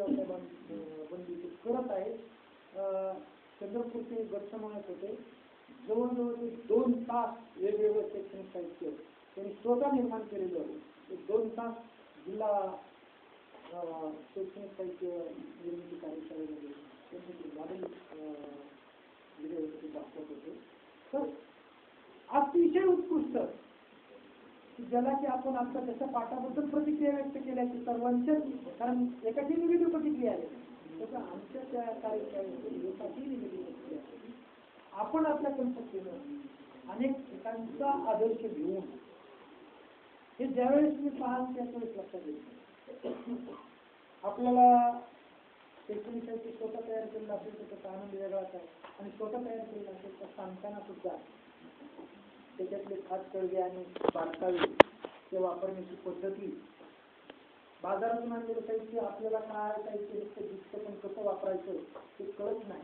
बंदी करत आहे. चंद्रपूरचे गट म्हणत होते जवळजवळ ते 2 तास वेगवेगळं शैक्षणिक साहित्य त्यांनी स्वतः निर्माण केलेलं आहे. 2 तास जिल्हा शैक्षणिक साहित्य निर्मिती कार्यशाळेमध्ये त्यांचे मॉडेल दाखवत होते. तर अतिशय उत्कृष्ट ज्याला की आपण आता त्याच्या पाठाबद्दल प्रतिक्रिया व्यक्त केल्या की सर्वांच्याच, कारण एकाची निगेटिव्ह प्रतिक्रिया आहे त्याचा आमच्या त्या कार्यशाळेतून एकाची निगेटिव्ह प्रतिक्रिया आहे. आपण आपल्या कल्पनेनं अनेक ठिकाणचा आदर्श घेऊन हे ज्यावेळेस मी पाहाल त्यावेळेस लक्षात येईल. आपल्याला शैक्षणिक साहित्य स्वतः तयार केलेलं असेल तर त्याचा आनंद वेगळाच आहे, आणि स्वतः तयार केलेलं असेल तर सांगताना सुद्धा त्याच्यातले खास कळगे आणि बारकावे ते वापरण्याची पद्धती, बाजारातून आणलेलं साहित्य आपल्याला काय साहित्य दिसतं पण कसं वापरायचं ते कळत नाही.